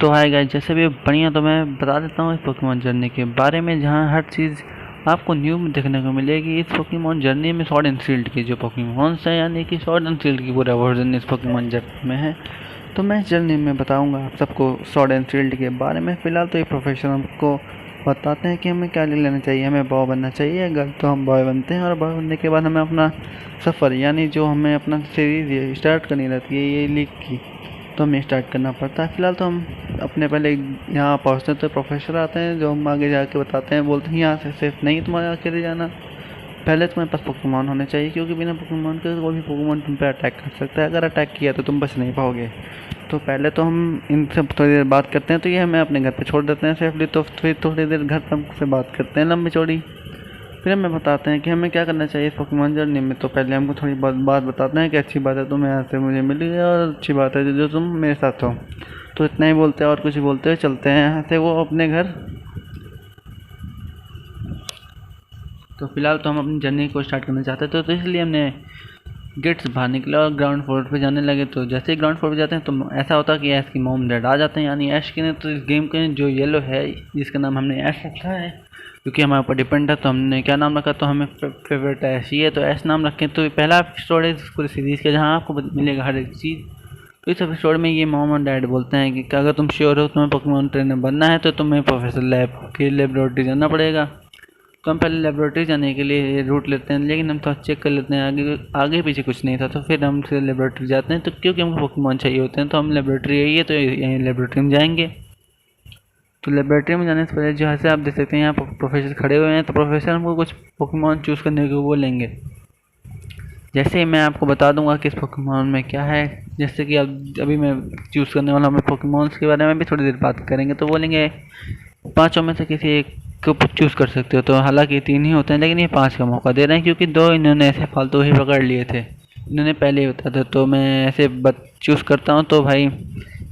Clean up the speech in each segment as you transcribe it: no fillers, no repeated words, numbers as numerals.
तो hi guys, जैसे भी बढ़िया तो मैं बता देता हूँ इस पोकेमॉन जर्नी के बारे में, जहाँ हर चीज़ आपको न्यू देखने को मिलेगी। इस पोकेमॉन जर्नी में स्वॉर्ड एंड शील्ड की जो पोकेमॉन्स हैं, यानी कि स्वॉर्ड एंड शील्ड की पूरा वर्जन इस पोकेमॉन जर्नी में है। तो मैं इस जर्नी में बताऊंगा आप सबको स्वॉर्ड एंड शील्ड के बारे में। फ़िलहाल तो ये प्रोफेसर हमको बताते हैं कि हमें क्या ले लेना चाहिए। हमें बॉय बनना चाहिए, अगर तो हम बॉय बनते हैं, और बॉय बनने के बाद हमें अपना सफ़र, यानी जो हमें अपना सीरीज़ स्टार्ट करनी रहती है ये लीग की, तो हमें स्टार्ट करना पड़ता है। फ़िलहाल तो हम अपने पहले यहाँ पहुँचते हैं तो प्रोफेसर आते हैं जो हम आगे जाके बताते हैं, बोलते हैं यहाँ से सेफ नहीं तुम्हारे अकेले जाना, पहले तुम्हारे पास पोकेमॉन होने चाहिए, क्योंकि बिना पोकेमॉन के कोई भी पोकेमॉन तुम पे अटैक कर सकता है। अगर अटैक किया तो तुम बच नहीं पाओगे। तो पहले तो हम इनसे थोड़ी देर बात करते हैं, तो ये हमें अपने घर पे छोड़ देते हैं सेफली। तो फिर थोड़ी देर घर पर से बात करते हैं लंबी चौड़ी, फिर हमें बताते हैं कि हमें क्या करना चाहिए इस पोकेमॉन जर्नी में। तो पहले हमको थोड़ी बहुत बात बताते हैं कि अच्छी बात है तुम यहाँ से मुझे मिल गई, और अच्छी बात है जो तुम मेरे साथ हो। तो इतना ही बोलते हैं और कुछ बोलते हुए चलते हैं यहाँ से वो अपने घर। तो फिलहाल तो हम अपनी जर्नी को स्टार्ट करना चाहते थे, तो इसलिए हमने गेट से बाहर निकला और ग्राउंड फ्लोर पे जाने लगे। तो जैसे ही ग्राउंड फ्लोर पे जाते हैं तो ऐसा होता है कि ऐश की मॉम डैड आ जाते हैं, यानी ऐश के ने तो इस गेम के जो येलो है जिसका नाम हमने ऐश रखा है, क्योंकि हमारे ऊपर डिपेंड है। तो हमने क्या नाम रखा, तो हमें फेवरेट ऐश ही है, तो ऐश नाम रखें। तो पहला एपिसोड है पूरी सीरीज़ का जहाँ आपको मिलेगा हर एक चीज़। तो इस एपिसोड में ये मॉम और डैड बोलते हैं कि अगर तुम श्योर हो तुम्हें पोकेमॉन ट्रेनर बनना है तो तुम्हें प्रोफेसर लैब की लेबोरेटरी जाना पड़ेगा। तो हम पहले लेबोरेटरी जाने के लिए रूट लेते हैं, लेकिन हम थोड़ा चेक कर लेते हैं आगे आगे पीछे कुछ नहीं था। तो फिर हम फिर लेबोरेटरी जाते हैं, तो क्योंकि हमको पोकेमॉन चाहिए होते हैं, तो हम लेबोरेटरी यही है तो यहीं लेबोरेटरी में जाएंगे। तो लेबोरेटरी में जाने से पहले जो है आप देख सकते हैं यहाँ प्रोफेसर खड़े हुए हैं, तो प्रोफेसर हमको कुछ पोकेमॉन चूज़ करने को बोलेंगे। जैसे मैं आपको बता दूंगा कि इस पोकेमॉन में क्या है, जैसे कि अब अभी मैं चूज़ करने वाला हूँ पोकेमॉन्स के बारे में भी थोड़ी देर बात करेंगे। तो बोलेंगे पाँचों में से किसी एक को चूज़ कर सकते हो। तो हालांकि 3 ही होते हैं, लेकिन ये 5 का मौका दे रहे हैं, क्योंकि 2 इन्होंने ऐसे फालतू ही पकड़ लिए थे, इन्होंने पहले ही बताया था। तो मैं ऐसे चूज़ करता हूँ। तो भाई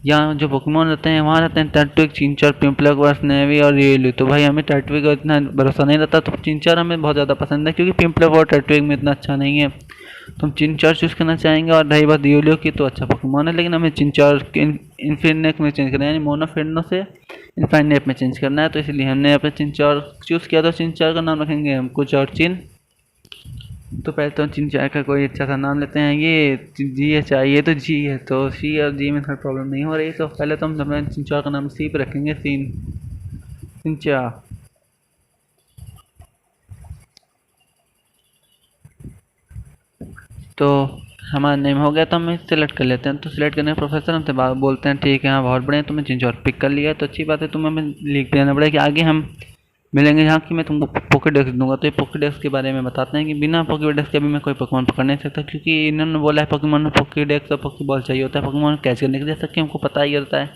यहाँ जो पोकेमॉन रहते हैं वहाँ रहते हैं टर्टविक, चिंचर, पिंपलक, नेवी और रियलू। तो भाई हमें टर्टविक का इतना भरोसा नहीं रहता, तो चिंचर हमें बहुत ज़्यादा पसंद है, क्योंकि पिंपलक और टर्टविक में इतना अच्छा नहीं है। तो हम चिंचर चूज़ करना चाहेंगे। और रही बात रियलू की, तो अच्छा पोकेमॉन है, लेकिन हमें चिंचर इन्फिनेक में चेंज करना है, यानी मोनोफिनो से इन्फाइनेट में चेंज करना है। तो इसलिए हमने अपने चिंचर चूज़ किया। तो चिंचर का नाम रखेंगे हम कुछ और चिन। तो पहले तो चिंचार का कोई अच्छा सा नाम लेते हैं। ये जी है चाहिए, तो जी है, तो सी और जी में थोड़ी प्रॉब्लम नहीं हो रही। तो पहले तो हम अपने चिंचार का नाम सी पे रखेंगे, सीन चिंचा। तो हमारा नेम हो गया, तो हम सिलेक्ट कर लेते हैं। तो सिलेक्ट करने प्रोफेसर हमसे बोलते हैं ठीक है हाँ बहुत बढ़िया, तुमने चिंचौर पिक कर लिया है, तो अच्छी बात है। तुम्हें हमें लिख देना पड़ेगा कि आगे हम मिलेंगे जहाँ कि मैं तुमको पोकेडेक्स दूंगा। तो ये पोकेडेक्स के बारे में बताते हैं कि बिना पोकेडेक्स के भी मैं कोई पोकेमॉन पकड़ नहीं सकता, क्योंकि इन्होंने बोला है पोकेमॉन में पोकेडेक्स और पोकेबॉल चाहिए होता है पोकेमॉन कैच करने के लिए। जैसा कि हमको पता ही होता है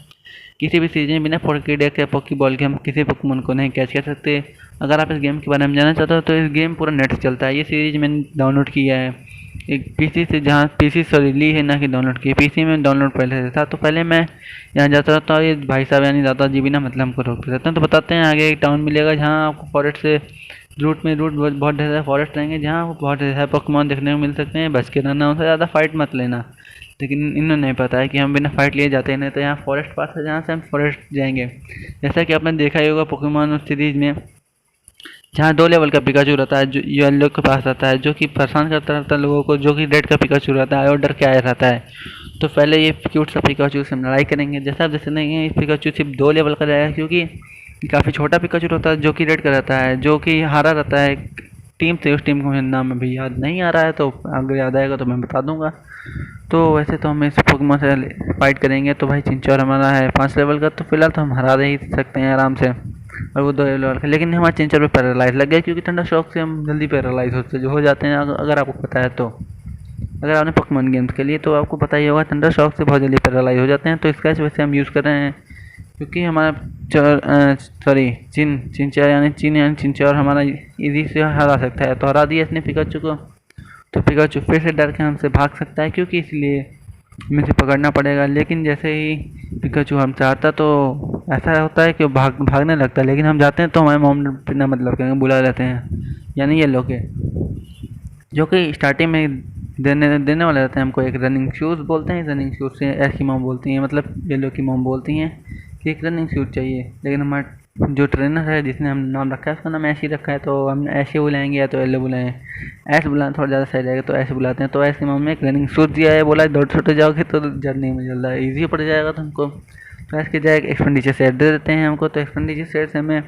किसी भी सीरीज में बिना पोकेडेक्स या पोकेबॉल के हम किसी पोकेमॉन को नहीं कैच कर सकते। अगर आप इस गेम के बारे में जानना चाहते हो तो इस गेम पूरा नेट से चलता है। ये सीरीज मैंने डाउनलोड किया है एक पीसी से, जहाँ पीसी सॉरी ली है ना कि डाउनलोड की, पीसी में डाउनलोड पहले से था। तो पहले मैं यहाँ जाता रहता हूँ, ये भाई साहब यानी दादाजी बिना मतलब हमको रोकते रहते हैं। तो बताते हैं आगे एक टाउन मिलेगा जहाँ आपको फॉरेस्ट से रूट बहुत ढेर सारे फॉरेस्ट रहेंगे, जहाँ आपको बहुत ढेर सारे पोकेमॉन देखने को मिल सकते हैं। बच के रहना, उनसे ज़्यादा फाइट मत लेना। लेकिन इन्हें नहीं पता है कि हम बिना फाइट लिए जाते हैं, नहीं तो यहाँ फॉरेस्ट पास है जहाँ से हम फॉरेस्ट जाएंगे। जैसा कि आपने देखा ही होगा पोकेमॉन सीरीज में, जहाँ 2 लेवल का पिकाचू रहता है, जो येलो के पास रहता है, जो कि परेशान करता रहता है लोगों को, जो कि रेड का पिकाचू रहता है और डर के आया रहता है। तो पहले ये क्यूट सा पिकाचू से हम लड़ाई करेंगे। जैसा आप जैसे नहीं है, इस पिकाचू सिर्फ 2 लेवल का रहेगा, क्योंकि काफ़ी छोटा पिकाचू रहता है जो कि रेड का रहता है, जो कि हारा रहता है टीम से। उस टीम को मेरा नाम अभी याद नहीं आ रहा है, तो अगर याद आएगा तो मैं बता दूंगा। तो वैसे तो हम इस पोकेमॉन से फाइट करेंगे। तो भाई चिंचौर हमारा है 5 लेवल का, तो फिलहाल तो हम हरा ही सकते हैं आराम से, और वो 2 लेवल का। लेकिन हमारे चिंचर पे पैरालाइज लग गया, क्योंकि ठंडा शॉक से हम जल्दी पैरालाइज हो जाते हैं। अगर आपको पता है तो, अगर आपने पोकेमॉन गेम्स के लिए, तो आपको पता ही होगा ठंडा शॉक से बहुत जल्दी पैरालाइज हो जाते हैं। तो इसका वैसे हम यूज़ कर रहे हैं, क्योंकि हमारा चिंचर यानी चिंचर हमारा इजी से हरा सकता है। तो हरा दिया इसने पिकाचू को। तो पिकाचू फिर से डर के हमसे भाग सकता है, क्योंकि इसलिए हमें से पकड़ना पड़ेगा। लेकिन जैसे ही पिकाचू हमसे आता तो ऐसा होता है कि भागने लगता है, लेकिन हम जाते हैं तो हमारे मॉम बिना मतलब के बुला लेते हैं, यानी ये लोग के, जो कि स्टार्टिंग में देने वाले रहते हैं हमको एक रनिंग शूज़ बोलते हैं। रनिंग शूज़ से ऐसी मॉम बोलती हैं, मतलब ये लोग की मॉम बोलती हैं एक रनिंग सूट चाहिए, लेकिन हमारा जो ट्रेनर है जिसने हम नाम रखा है उसका नाम ऐसे ही रखा है, तो हम ऐसे बुलाएंगे या तो एलो बुलाएं। ऐसे बुलाना थोड़ा ज़्यादा सही रहेगा, तो ऐसे बुलाते हैं। तो ऐसे माम में एक रनिंग सूट दिया है, बोला दौड़ छोटे जाओगे तो जर्नी में जल्दा ईजी पड़ जाएगा तुमको। तो ऐसे की जाए एक्सपेंडिचर सेट दे देते हैं हमको। तो एक्सपेंडिचर सेट से हमें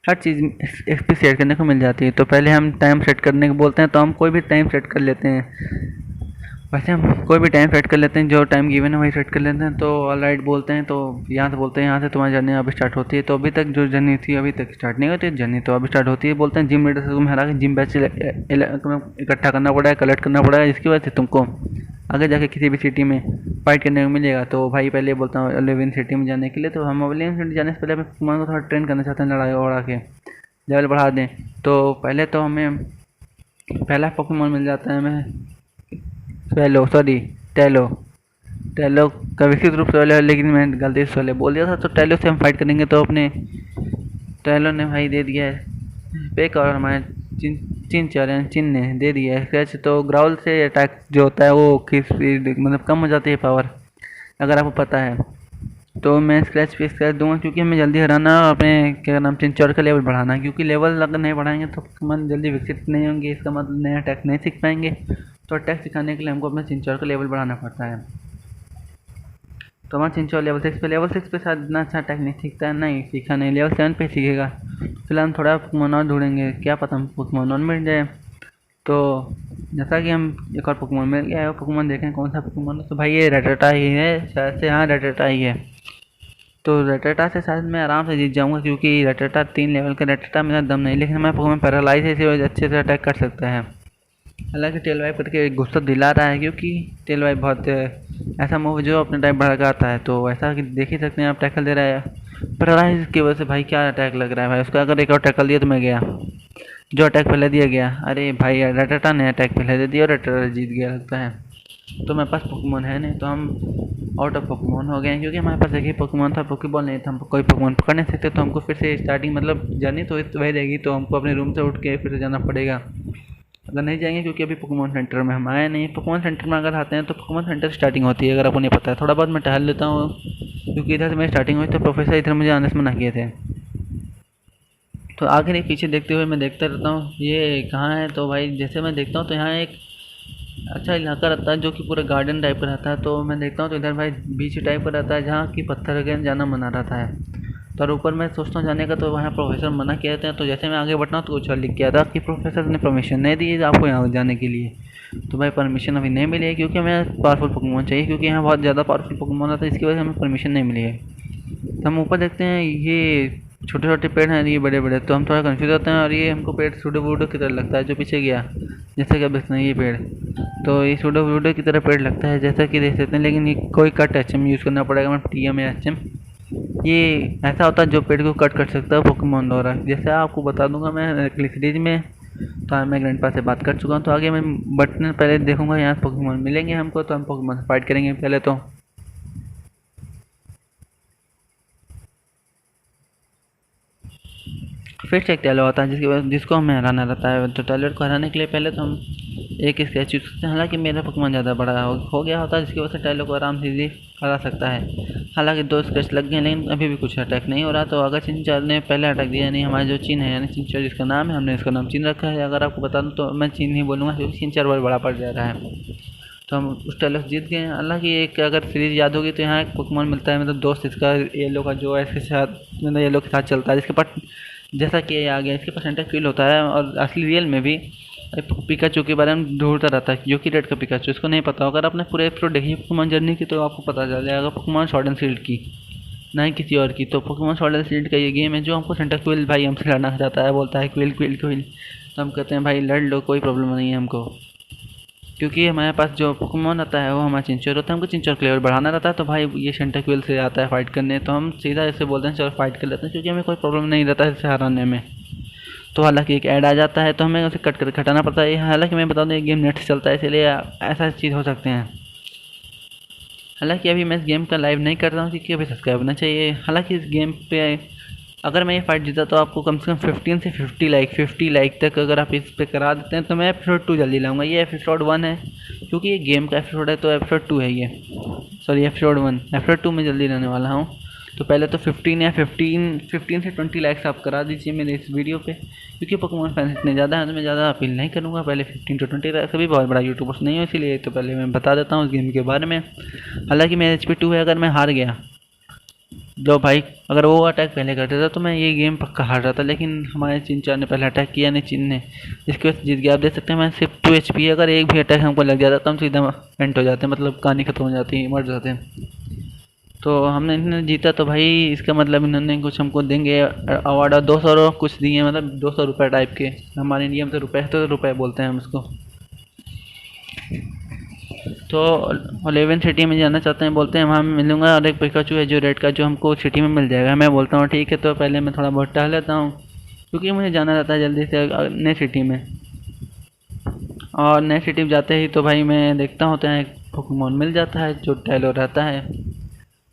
हर चीज़ एक्सपी सेट करने को मिल जाती है। तो पहले हम टाइम सेट करने को बोलते हैं, तो हम कोई भी टाइम सेट कर लेते हैं। वैसे हम कोई भी टाइम सेट कर लेते हैं, जो टाइम गिवन है वही सेट कर लेते हैं। तो ऑल राइट बोलते हैं, तो यहाँ से बोलते हैं यहाँ से तुम्हारी जर्नी अभी स्टार्ट होती है। तो अभी तक जो जर्नी थी अभी तक स्टार्ट नहीं होती जर्नी, तो अभी स्टार्ट होती है। बोलते हैं जिम लीडर से तुम्हें हरा के जिम बैच इकट्ठा करना पड़ेगा, कलेक्ट करना पड़ेगा, जिसकी वजह से तुमको आगे जाके किसी भी सिटी में फाइट करने को मिलेगा। तो भाई पहले बोलता हूँ अलेवन सिटी में जाने के लिए, तो हम अलेवन सिटी जाने से पहले पोकेमॉन को थोड़ा ट्रेन करना चाहते हैं, लड़ाई उड़ा के लेवल बढ़ा दें। तो पहले तो हमें पहला पोकेमॉन मिल जाता है हमें टैलो। टैलो का विकसित रूप सोले है, लेकिन मैंने गलती से सोले बोल दिया था। तो टैलो से हम फाइट करेंगे। तो अपने टैलो ने भाई दे दिया है पेक, और हमारे चिन ने दे दिया है स्क्रैच। तो ग्राउल से अटैक जो होता है वो की स्पीड मतलब कम हो जाती है पावर, अगर आपको पता है। तो मैं स्क्रैच पे स्क्रैच दूंगा, क्योंकि हमें जल्दी हराना और अपने क्या नाम चिंचौर का लेवल बढ़ाना है। क्योंकि लेवल अगर नहीं बढ़ाएंगे तो पोकेमॉन जल्दी विकसित नहीं होंगे, इसका मतलब नया अटैक नहीं सीख पाएंगे। तो अटैक सिखाने के लिए हमको अपने चिंचौर का लेवल बढ़ाना पड़ता है। तो हमारा चिंचौर लेवल 6 पे शायद इतना अच्छा अटैक नहीं सीखता है, नहीं सीखा नहीं, लेवल 7 पे सीखेगा। फिलहाल हम थोड़ा पोकेमॉन और ढूंढेंगे, क्या पता हम पोकेमॉन और मिल जाए। तो जैसा कि हम एक और पोकेमॉन मिल गया है, पोकेमॉन देखें कौन सा पोकेमॉन है। तो भाई ये रेटटा ही है शायद से, हाँ रेटटा ही है। तो रेटटा से शायद मैं आराम से जीत जाऊंगा, क्योंकि रेटटा 3 लेवल का रेटटा मेरा दम नहीं, लेकिन हमारा पोकेमॉन पैरालाइज है, इसे अच्छे से अटैक कर सकता है। हालांकि टेल वाइप करके गुस्सा दिला रहा है, क्योंकि टेल वाइप बहुत ऐसा मूव जो अपने टाइप बढ़ा आता है। तो ऐसा कि देख ही सकते हैं आप, टैकल दे रहा है पैरालाइज की वजह से। भाई क्या अटैक लग रहा है भाई उसका, अगर एक और टैकल दिया तो मैं गया, जो अटैक पहले दिया गया। अरे भाई रेटटा ने अटैक पहले दे दिया और रेटटा जीत गया लगता है। तो मेरे पास पोकेमॉन है नहीं, तो हम आउट ऑफ पोकेमॉन हो गए हैं, क्योंकि हमारे पास एक ही पोकेमॉन था, पोकेबॉल नहीं था, हम कोई पोकेमॉन पकड़ नहीं सकते। तो हमको फिर से स्टार्टिंग मतलब जर्नी तो वही रहेगी, तो हमको अपने रूम से उठ के फिर से जाना पड़ेगा। अगर नहीं जाएंगे, क्योंकि अभी पोकेमॉन सेंटर में हम आए नहीं। पोकेमॉन सेंटर में अगर आते हैं तो पोकेमॉन सेंटर स्टार्टिंग होती है, अगर आपको नहीं पता है। थोड़ा बहुत मैं टहल लेता हूँ, क्योंकि इधर से मेरी स्टार्टिंग हुई, तो प्रोफेसर इधर मुझे आने से मना किए थे। तो आगे नहीं पीछे देखते हुए मैं देखता रहता हूँ ये कहाँ है। तो भाई जैसे मैं देखता हूँ तो यहाँ एक अच्छा इलाका रहता है, जो कि पूरा गार्डन टाइप का रहता है। तो मैं देखता हूँ तो इधर भाई बीच टाइप का रहता है, जहाँ की पत्थर वगैरह जाना मना रहता है। तो और ऊपर मैं सोचता हूँ जाने का, तो वहाँ प्रोफेसर मना किया था। तो जैसे मैं आगे बढ़ता हूँ तो कुछ और लिख किया था कि प्रोफेसर ने परमिशन नहीं दी है आपको यहाँ जाने के लिए। तो भाई परमिशन अभी नहीं मिली है, क्योंकि हमें पावरफुल पोकेमॉन चाहिए, क्योंकि यहाँ बहुत ज़्यादा पावरफुल पोकेमॉन आता है, इसकी वजह से हमें परमिशन नहीं मिली है। तो हम ऊपर देखते हैं ये छोटे छोटे पेड़ हैं, ये बड़े बड़े। तो हम थोड़ा कन्फ्यूज़ होते हैं, और ये हमको पेड़ सूडो वूडो की तरह लगता है, जो पीछे गया जैसे कि अब देखते हैं ये पेड़। तो ये सूडो वूडो की तरह पेड़ लगता है, जैसा कि देख सकते हैं। लेकिन ये कोई कट एचएम यूज़ करना पड़ेगा, मतलब टीएम या एचएम। ये ऐसा होता है जो पेड़ को कट कर सकता है पोकेमॉन द्वारा, जैसे आपको बता दूंगा मैं अगली सीरीज में। तो मैं ग्रैंडपा से बात कर चुका हूँ, तो आगे मैं बटन पहले देखूंगा, यहाँ पोकेमॉन मिलेंगे हमको तो हम पोकेमॉन से फाइट करेंगे पहले। तो फिर से एक टैलो आता है जिसको हमें हराना रहता है। तो टैलेट को हराने के लिए पहले तो हम एक स्केच यूज करते हैं। हालांकि मेरा पोकेमॉन ज़्यादा बड़ा हो गया होता है, जिसकी वजह से टैलो को आराम से इजी हरा सकता है। हालांकि 2 स्केच लग गए, लेकिन अभी भी कुछ अटैक नहीं हो रहा। तो अगर चिंचार ने पहले अटैक दिया, यानी हमारा जो चिन है, यानी चिंचार जिसका नाम है, हमने इसका नाम चिन रखा है। अगर आपको बता दूँ तो मैं चिन ही बोलूँगा, क्योंकि चिंचार बहुत बड़ा पड़ जा रहा है। तो हम उस टैलो से जीत गए। हालांकि एक अगर सीरीज याद होगी तो यहाँ एक पोकेमॉन मिलता है, मतलब दोस्त इसका येलो का, जो इसके साथ मतलब येलो के साथ चलता है, जिसके पास जैसा कि ये आ गया इसके पास फील होता है। और असली रियल में भी पिकाचू के बारे में ढूंढता रहता है, जो कि रेड का पिकाचू इसको नहीं पता। अगर आपने पूरे एपिसोड देखी पोकेमॉन जर्नी की, तो आपको पता चल जाएगा पोकेमॉन स्वॉर्ड एंड शील्ड की, ना ही किसी और की। तो पोकेमॉन स्वॉर्ड एंड शील्ड का ये गेम है, जो हमको सेंटाक्विल भाई हमसे लड़ना चाहता है, बोलता है क्विल क्विल क्विल। तो हम कहते हैं भाई लड़ लो, कोई प्रॉब्लम नहीं है हमको, क्योंकि हमारे पास जो पोकेमॉन आता है वो हमारा चिंचोर होता है, हमको चिंचोर का लेवल बढ़ाना रहता है। तो भाई ये सेंटाक्विल से आता है फाइट करने, तो हम सीधा इसे बोलते हैं चलो फाइट कर लेते हैं, क्योंकि हमें कोई प्रॉब्लम नहीं रहता है इसे हराने में। तो हालांकि एक ऐड आ जाता है, तो हमें उसे कट कर हटाना पड़ता है। हालांकि मैं बता दूँ ये गेम नेट से चलता है, इसलिए ऐसा चीज़ हो सकते हैं। हालांकि अभी मैं इस गेम का लाइव नहीं कर रहा हूँ, क्योंकि अभी सब्सक्राइब होना चाहिए। हालांकि इस गेम पे अगर मैं ये फाइट जीता तो आपको कम से कम 15 से 50 लाइक तक अगर आप इस पे करा देते हैं, तो मैं एपिसोड 2 जल्दी लाऊंगा। ये एपिसोड 1 है, क्योंकि ये गेम का एपिसोड है, तो एपिसोड 2 है ये, सॉरी एपिसोड 1। एपिसोड 2 में जल्दी लाने वाला हूँ। तो पहले तो 15 से 20 लाइक्स आप करा दीजिए मेरे इस वीडियो पे, क्योंकि पोकेमॉन फैंस इतने ज़्यादा हैं तो मैं ज़्यादा अपील नहीं करूँगा। पहले 15 to 20 लाइक्स, अभी बहुत बड़ा यूट्यूबर्स नहीं हो इसीलिए, तो पहले मैं बता देता हूँ उस गेम के बारे में। हालांकि मेरा HP 2 है, अगर मैं हार गया जो भाई, अगर वो अटैक पहले करता था तो मैं ये गेम पक्का हार रहा था, लेकिन हमारे चिंचार ने पहले अटैक किया, नहीं चिन ने, इसकी वजह से जीत गया। आप देख सकते हैं मैं सिर्फ 2 HP है, अगर एक भी अटैक हमको लग जाता तो हम सीधा एंड हो जाते हैं, मतलब कहानी खत्म हो जाती है, मर जाते हैं। तो हमने इन्होंने जीता तो भाई इसका मतलब इन्होंने कुछ हमको देंगे अवार्ड, और 200 कुछ दिए, मतलब 200 रुपये टाइप के, हमारे इंडिया में तो रुपये तो रुपये बोलते हैं हम उसको। तो 11 सिटी में जाना चाहते हैं, बोलते हैं वहाँ मिलूंगा, और एक पिकाचू है जो रेड का, जो हमको सिटी में मिल जाएगा। मैं बोलता हूँ ठीक है, तो पहले मैं थोड़ा बहुत टहल लेता हूँ, क्योंकि मुझे जाना रहता है जल्दी से नई सिटी में। और नई सिटी में जाते ही तो भाई मैं देखता हूँ तो यहाँ एक पोकेमॉन मिल जाता है जो टैलो रहता है।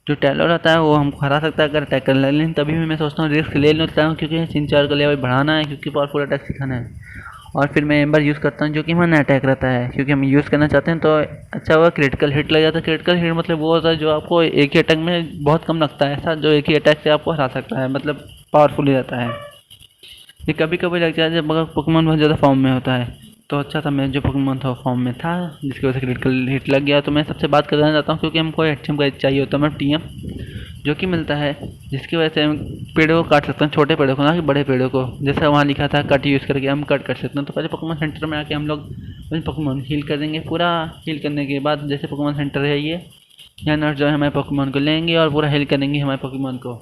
जो टैलो रहता है वो हमको हरा सकता है अगर अटैक कर ले, लेकिन तभी भी मैं सोचता हूँ रिस्क ले लेता हूँ, क्योंकि चिंचार का लेवल बढ़ाना है, क्योंकि पावरफुल अटैक सिखाना है। और फिर मैं एम्बर यूज़ करता हूँ जो कि हमारा अटैक रहता है, क्योंकि हम यूज़ करना चाहते हैं तो अच्छा हुआ क्रिटिकल हिट लग जाता है। क्रिटिकल हिट मतलब वो होता है जो आपको एक ही अटैक में बहुत कम लगता है, ऐसा जो एक ही अटैक से आपको हरा सकता है, मतलब पावरफुल ही रहता है। ये कभी कभी लग जाता है जब अगर पोकेमॉन बहुत ज़्यादा फॉर्म में होता है। तो अच्छा था मैं जो पोकेमॉन था फॉर्म में था, जिसकी वजह से क्रिटिकल हिट लग गया। तो मैं सबसे बात करना चाहता हूँ, क्योंकि हमको HM का चाहिए होता है, मतलब TM जो कि मिलता है, जिसकी वजह से हम पेड़ों को काट सकते हैं, छोटे पेड़ों को ना कि बड़े पेड़ों को, जैसा वहाँ लिखा था कट यूज़ करके हम कट कर सकते हैं। तो पहले पोकेमॉन सेंटर में आके हम लोग पोकेमॉन हील कर देंगे। पूरा हील करने के बाद जैसे पोकेमॉन सेंटर है ये, यहाँ नर्स जो है हमारे पोकेमॉन को लेंगे और पूरा हील करेंगे हमारे पोकेमॉन को,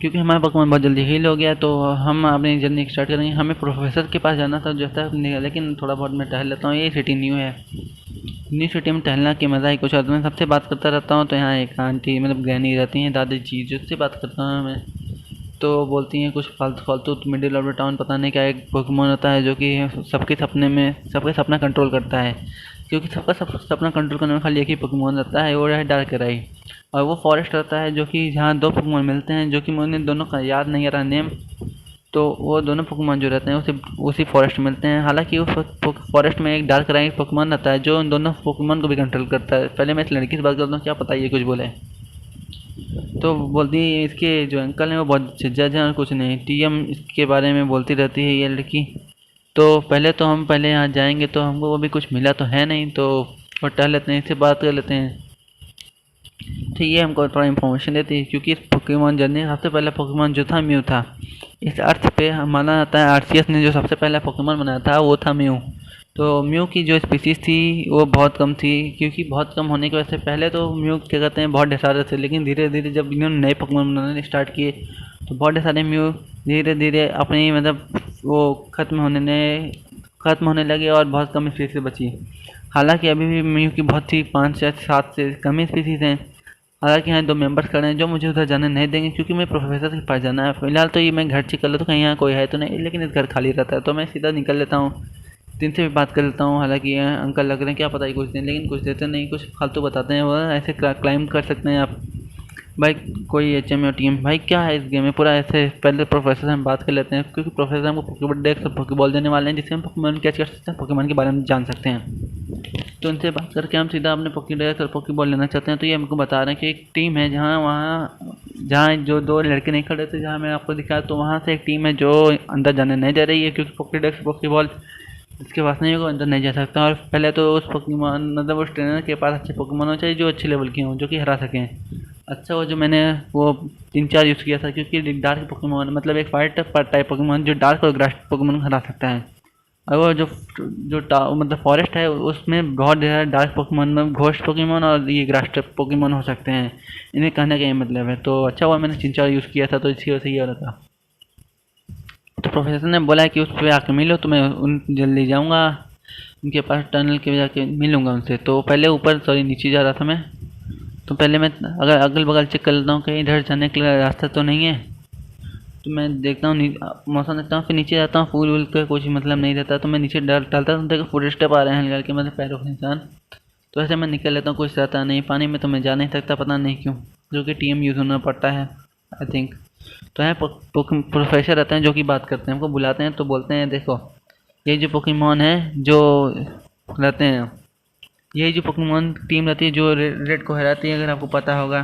क्योंकि हमारा पोकेमॉन बहुत जल्दी हील हो गया। तो हम अपनी जर्नी स्टार्ट करेंगे। हमें प्रोफेसर के पास जाना था जो था, लेकिन थोड़ा बहुत मैं टहल लेता हूँ, ये सिटी न्यू है, न्यू सिटी में टहलना की मज़ा ही कुछ और। मैं सबसे बात करता रहता हूँ, तो यहाँ एक आंटी मतलब ग्रैनी रहती हैं, दादाजी, जिससे बात करता हूँ मैं, तो बोलती हैं कुछ फालतू फालतू, मिडिल ऑफ द टाउन पता नहीं क्या एक पोकेमॉन होता है जो कि सबके सपने में सबके सपना कंट्रोल करता है, क्योंकि सबका सपना कंट्रोल करने में खाली एक ही पोकेमॉन रहता है, वो है डार्कराई। और वो फॉरेस्ट रहता है जो कि जहाँ 2 पोकेमॉन मिलते हैं, जो कि मुझे दोनों का याद नहीं आ रहा नेम। तो वो दोनों पोकेमॉन जो रहते हैं उसी फॉरेस्ट में मिलते हैं। हालांकि उस फॉरेस्ट में एक डार्कराई पोकेमॉन रहता है जो उन दोनों पोकेमॉन को भी कंट्रोल करता है। पहले मैं इस लड़की से बात करता हूँ, क्या पता ये कुछ बोले। तो बोलती है इसके जो अंकल हैं वो बहुत जज हैं और कुछ नहीं, TM इसके बारे में बोलती रहती है ये लड़की। तो पहले यहाँ जाएंगे, तो हमको वो भी कुछ मिला तो है नहीं, तो और टहल लेते हैं, इससे बात कर लेते हैं। तो ये हमको थोड़ा इन्फॉर्मेशन देती है, क्योंकि इस पोकेमॉन जर्नी सबसे पहला पोकेमॉन जो था म्यू था। इस अर्थ पे माना जाता है आर्सियस ने जो सबसे पहला पोकेमॉन बनाया था वो था म्यू। तो म्यू की जो स्पीसीज थी वो बहुत कम थी, क्योंकि बहुत कम होने की वजह से पहले तो म्यू क्या कहते हैं बहुत ढेर सारे थे, लेकिन धीरे धीरे जब इन्होंने नए पोकेमॉन बनाने स्टार्ट किए तो बहुत ढेर सारे म्यू धीरे धीरे अपनी मतलब वो खत्म होने लगे और बहुत कम स्पीसीज बची। हालांकि अभी भी म्यू की बहुत ही 5 या 7 से कम स्पीसीज हैं। हालांकि यहाँ 2 मेंबर्स खड़े हैं जो मुझे उधर जाने नहीं देंगे, क्योंकि मैं प्रोफेसर के पास जाना है। फिलहाल तो ये मैं घर चेक कर लेता हूँ कहीं यहाँ कोई है तो नहीं, लेकिन इस घर खाली रहता है तो मैं सीधा निकल लेता हूँ, जिनसे भी बात कर लेता हूँ। हालांकि यहाँ अंकल लग रहे हैं, क्या पता ही कुछ दें, लेकिन कुछ देते नहीं, कुछ फालतू बताते हैं। वो ऐसे क्लाइम कर सकते हैं आप भाई, कोई HM या TM भाई क्या है इस गेम में पूरा ऐसे। पहले प्रोफेसर से हम बात कर लेते हैं, क्योंकि प्रोफेसर हमको पोकेबॉल देने वाले हैं, जिससे हम पोकेमॉन कैच कर सकते हैं, पोकेमॉन के बारे में जान सकते हैं। तो उनसे बात करके हम सीधा अपने पोकेडेक्स और पोकेबॉल लेना चाहते हैं। तो ये हमको बता रहे हैं कि एक टीम है जहाँ जो 2 लड़के नहीं खड़े थे, जहाँ मैं आपको दिखाया, तो वहाँ से एक टीम है जो अंदर जाने नहीं जा रही है, क्योंकि पोकेडेक्स पोकेबॉल जिसके पास नहीं होगा अंदर नहीं जा सकता। और पहले तो उस पोकेमॉन मतलब उस ट्रेनर के पास अच्छे पोकेमॉन होने चाहिए जो अच्छे लेवल के हों, जो कि हरा सकें। अच्छा वो जो मैंने वो 3-4 यूज़ किया था, क्योंकि डार्क पोकेमॉन मतलब एक फाइट टाइप पोकेमॉन जो डार्क और ग्रास पोकेमॉन हरा सकता है। और वो मतलब फॉरेस्ट है उसमें बहुत ज़्यादा डार्क पोकेमॉन में घोस्ट पोकेमॉन और ये ग्रास टाइप पोकेमॉन हो सकते हैं, इन्हें कहने का ये मतलब है। तो अच्छा हुआ मैंने 3-4 यूज़ किया था, तो इसकी वजह से ये वाला था। तो प्रोफेसर ने बोला है कि उस पर आके मिलो, तो मैं उन जल्दी जाऊँगा उनके पास, टनल के जाके मिलूँगा उनसे। तो पहले ऊपर नीचे जा रहा था मैं, तो पहले मैं अगर अगल बगल चेक कर लेता हूँ कहीं इधर जाने के लिए रास्ता तो नहीं है। तो मैं देखता हूँ मौसम देखता हूँ, फिर नीचे जाता हूँ, फूल वूल का कुछ मतलब नहीं रहता, तो मैं नीचे डालता हूँ, देखो फुट स्टेप आ रहे हैं हल्के मतलब पैरों के निशान। तो ऐसे मैं निकल लेता हूँ, कुछ रहता नहीं। पानी में तो मैं जा नहीं सकता, पता नहीं क्यों, जो कि TM यूज़ होना पड़ता है आई थिंक। तो यहाँ प्रोफेसर रहते हैं जो कि बात करते हैं, हमको बुलाते हैं, तो बोलते हैं देखो ये जो पोकेमॉन है जो रहते हैं यही जो पोकेमॉन टीम रहती है जो रेड को हराती है, अगर आपको पता होगा,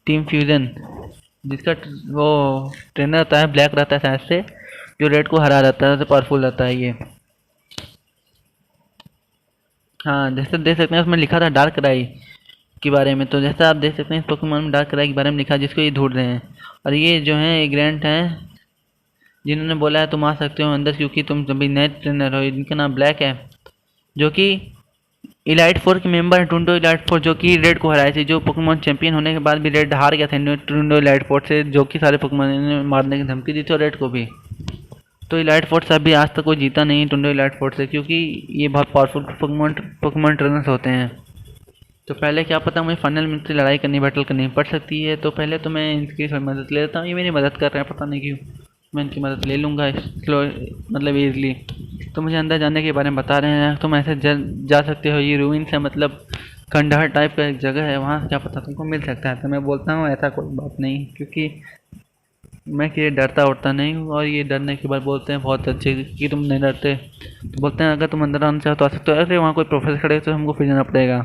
टीम फ्यूजन, जिसका वो ट्रेनर रहता है ब्लैक रहता है शायद से, जो रेड को हरा रहता है, सबसे पावरफुल रहता है ये। हाँ, जैसे देख सकते हैं उसमें लिखा था डार्क राई के बारे में, तो जैसा आप देख सकते हैं इस पोकेमॉन में डार्क राई के बारे में लिखा है, जिसको ये ढूंढ रहे हैं। और ये जो है ग्रैंड हैं, जिन्होंने बोला है तुम आ सकते हो अंदर क्योंकि तुम अभी नए ट्रेनर हो। इनका नाम ब्लैक है, जो कि इलाइट फोर के मेंबर है, टुंडो इलाइट फोर, जो कि रेड को हराए थे। जो पोकेमॉन चैंपियन होने के बाद भी रेड हार गया था टुंडो इलाइट फोर से, जो कि सारे पोकेमॉन ने मारने की धमकी दी थी और रेड को भी। तो इलाइट फोर से अभी आज तक कोई जीता नहीं टुंडो इलाइट फोर से, क्योंकि ये बहुत पावरफुल पोकेमॉन ट्रेनर्स होते हैं। तो पहले क्या पता मुझे फाइनल में से लड़ाई करनी, बैटल करनी पड़ सकती है, तो पहले तो मैं इनकी मदद ले लेता हूँ। ये मेरी मदद कर रहे हैं, पता नहीं क्यों। मैं इनकी मदद ले लूँगा स्लो, मतलब ईज़िली। तो मुझे अंदर जाने के बारे में बता रहे हैं, तुम ऐसे जा सकते हो, ये रूइंस है, मतलब खंडहर टाइप का एक जगह है, वहाँ क्या पता तुमको मिल सकता है। तो मैं बोलता हूँ ऐसा कोई बात नहीं, क्योंकि मैं कि डरता उड़ता नहीं हूँ। और ये डरने के बाद बोलते हैं बहुत अच्छे कि तुम नहीं डरते, तो बोलते हैं अगर तुम अंदर आना चाहो तो आ सकते हो। अरे वहाँ कोई प्रोफेसर खड़े हैं, तो हमको फिर जाना पड़ेगा।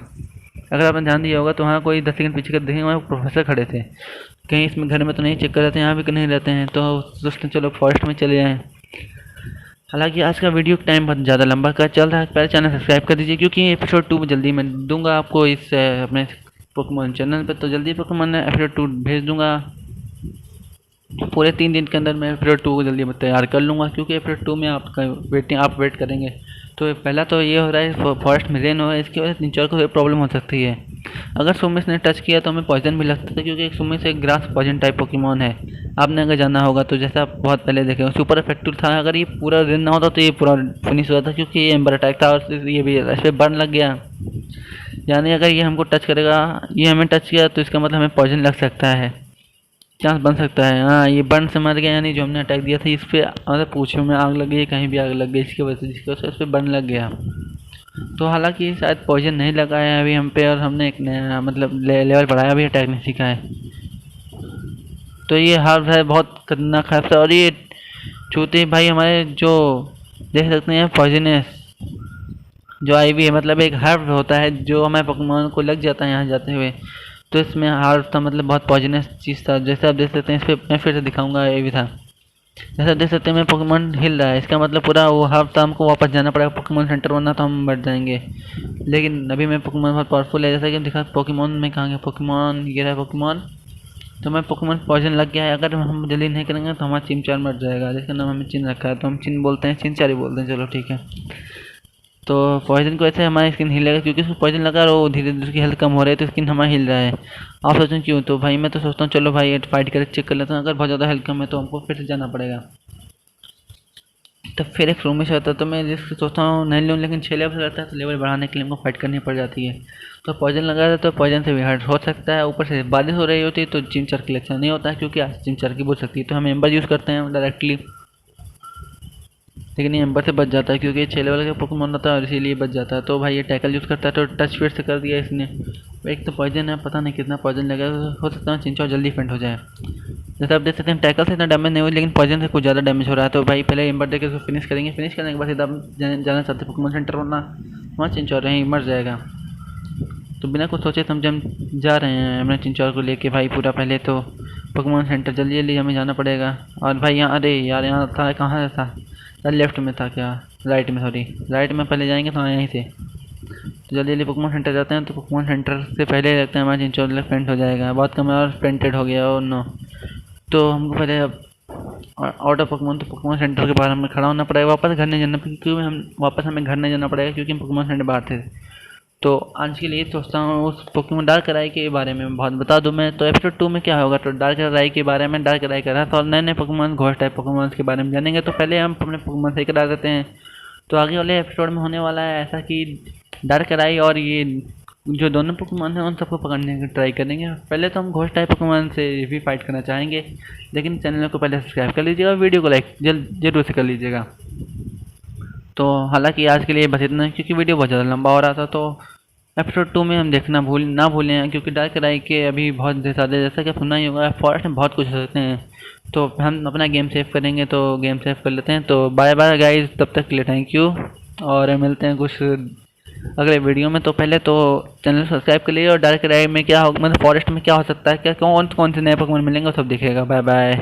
अगर आपने ध्यान दिया होगा तो वहाँ कोई 10 सेकंड पीछे कर देखेंगे, वहाँ प्रोफेसर खड़े थे। कहीं इसमें घर में तो नहीं चेक कर रहते हैं, यहाँ भी नहीं रहते हैं, तो सोचते चलो फॉरेस्ट में चले जाएँ। हालांकि आज का वीडियो टाइम बहुत ज़्यादा लंबा का चल रहा है, पहले चैनल सब्सक्राइब कर दीजिए, क्योंकि एपिसोड 2 जल्दी मैं दूंगा आपको इस अपने पोकेमॉन चैनल पे। तो जल्दी पोकेमॉन एपिसोड 2 भेज दूंगा, पूरे 3 दिन के अंदर मैं एपिसोड 2 को जल्दी तैयार कर लूँगा, क्योंकि एपिसोड 2 में आप वेट करेंगे। तो पहला तो ये हो रहा है फॉरेस्ट में रेन हो रहा है, इसकी वजह से नेचर को प्रॉब्लम हो सकती है। अगर सुमिस ने टच किया तो हमें पॉइजन भी लग सकता है, क्योंकि एक सुमिस एक ग्रास पॉइजन टाइप पोकेमॉन है। आपने अगर जाना होगा तो जैसा आप बहुत पहले देखे सुपर इफेक्टिव था, अगर ये पूरा रेन ना होता तो ये पूरा फिनिश हुआ था, क्योंकि ये एम्बर अटैक था और ये भी इस पर बर्न लग गया। यानी अगर ये हमको टच करेगा, ये हमें टच किया तो इसका मतलब हमें पॉइजन लग सकता है, चांस बन सकता है। हाँ, ये बर्न से मर गया, यानी जो हमने अटैक दिया था इस पर, मतलब पूछो में आग लग गई, कहीं भी आग लग गई इसकी वजह से, जिसकी वजह से इस पर बर्न लग गया। तो हालांकि शायद पॉइजन नहीं लगा है अभी हम पे, और हमने एक नया मतलब लेवल बढ़ाया भी, अटैक नहीं सीखा है। तो ये हर्ब है, बहुत खतरनाक हर्ब है। और ये चूते भाई हमारे जो देख सकते हैं पॉइजनस जो आईवी है, मतलब एक हर्ब होता है जो हमारे पोकेमॉन को लग जाता है यहाँ जाते हुए। तो इसमें हर्ब था, मतलब बहुत पॉइजनस चीज़ था। जैसे आप देख सकते हैं, इस पर मैं फिर से दिखाऊंगा, ये भी था। जैसा आप देख सकते हैं मेरा पोकेमॉन हिल रहा है, इसका मतलब पूरा वो हर्ब था, हमको वापस जाना पड़ेगा पोकेमॉन सेंटर, वरना तो हम मर जाएंगे। लेकिन अभी मेरा पोकेमॉन बहुत पावरफुल है, जैसा कि हम दिखा पोकेमॉन में कहाँ गया पोकेमॉन, ये रहा पोकेमॉन। तो मैं पोकेमॉन पॉइजन लग गया है, अगर हम जल्दी नहीं करेंगे तो हमारा चिमचार मर जाएगा, जिसका नाम हमें चिन रखा है, तो हम चिन बोलते हैं, चिनचार ही बोलते हैं, चलो ठीक है। तो पॉइजन को ऐसे हमारी स्किन हिलेगा, क्योंकि उसको पॉइजन लगा और वो धीरे धीरे उसकी हेल्थ कम हो रही है, तो स्किन हमारा हिल रहा है। आप सोचें क्यों, तो भाई मैं तो सोचता हूँ चलो भाई फाइट करके चेक कर लेता हूँ, अगर बहुत ज़्यादा हेल्थ कम है तो हमको फिर से जाना पड़ेगा। तो फिर एक रूम में से होता है, तो मैं जिससे सोचता हूँ नहीं लूँ, लेकिन 6 लेवल रहता है तो लेवल बढ़ाने के लिए हमको फाइट करनी पड़ जाती है। तो पॉइजन लगा है तो पॉइजन से भी हर्ट हो सकता है, ऊपर से बारिश हो रही होती है तो चिंचर के लिए अच्छा नहीं होता है, क्योंकि आज चिंचर की बोल सकती है। तो हम एम्बर यूज़ करते हैं डायरेक्टली, लेकिन ये एम्बर से बच जाता है, क्योंकि ये 6 लेवल का पोकेमॉन होता है और इसीलिए बच जाता है। तो भाई ये टैकल यूज़ करता है, तो टच फिर से कर दिया इसने। एक तो पॉइजन है, पता नहीं कितना पॉइजन लगेगा, हो सकता है चिंचा जल्दी फेंट हो जाए। जैसे आप देख सकते हैं टैकल से इतना डैमेज नहीं हुआ, लेकिन पॉइजन से कुछ ज़्यादा डैमेज हो रहा है। तो भाई पहले एम्बर देकर उसको फिनिश करेंगे, फिनिश करने के बाद सीधा जाना चाहते पोकेमॉन सेंटर, वरना वहाँ चिंचौर यहीं मर जाएगा। तो बिना कुछ सोचे हम जा रहे हैं अपने चिंचौर को लेके भाई पूरा। पहले तो पोकेमॉन सेंटर जल्दी जल्दी हमें जाना पड़ेगा। और भाई यहाँ, अरे यार यहाँ था, कहाँ था, लेफ्ट में था क्या, राइट में, सॉरी राइट में पहले जाएंगे तो यहीं से। तो जल्दी जल्दी पोकेमॉन सेंटर जाते हैं, तो पोकेमॉन सेंटर से पहले लगता है हमारा चिंचौर पेंट हो जाएगा, बहुत कम है और पेंटेड हो गया और नो। तो हमको पहले अब आउट ऑफ पोकेमॉन, तो पोकेमॉन सेंटर के बाहर हमें खड़ा होना पड़ेगा, वापस घर नहीं जाना, क्योंकि हमें घर नहीं जाना पड़ेगा, क्योंकि हम पोकेमॉन सेंटर बाहर थे। तो आज के लिए सोचता हूँ उस पोकेमॉन डार्क राई के बारे में बहुत बता दूँ मैं। तो एपिसोड 2 में क्या होगा, तो डार्क राई के बारे में, डार्क राई करा था और नए नए पोकेमॉन घोस्ट टाइप पोकेमॉन के बारे में जानेंगे। तो पहले हम अपने पोकेमॉन सही करा देते हैं। तो आगे वाले एपिसोड में होने वाला है ऐसा कि डार्क राई और ये जो दोनों पोकेमॉन हैं उन सबको पकड़ने की ट्राई करेंगे। पहले तो हम घोस्ट टाइप पोकेमॉन से भी फाइट करना चाहेंगे, लेकिन चैनल को पहले सब्सक्राइब कर लीजिएगा, वीडियो को लाइक जरूर से कर लीजिएगा। तो हालांकि आज के लिए बस इतना, क्योंकि वीडियो बहुत ज़्यादा लंबा हो रहा था। तो एपिसोड 2 में हम देखना ना भूलें, क्योंकि डार्क राई के अभी बहुत ज़्यादा, जैसा कि सुना ही होगा, फॉरेस्ट में बहुत कुछ हो सकते हैं। तो हम अपना गेम सेव करेंगे, तो गेम सेव कर लेते हैं। तो बाय बाय गाइस, तब तक के लिए थैंक यू, और मिलते हैं कुछ अगले वीडियो में। तो पहले तो चैनल सब्सक्राइब कर लीजिए और डार्क राइड में क्या हो, मतलब फॉरेस्ट में क्या हो सकता है, क्या कौन कौन से नए पकवान मिलेंगे वो सब दिखेगा। Bye bye.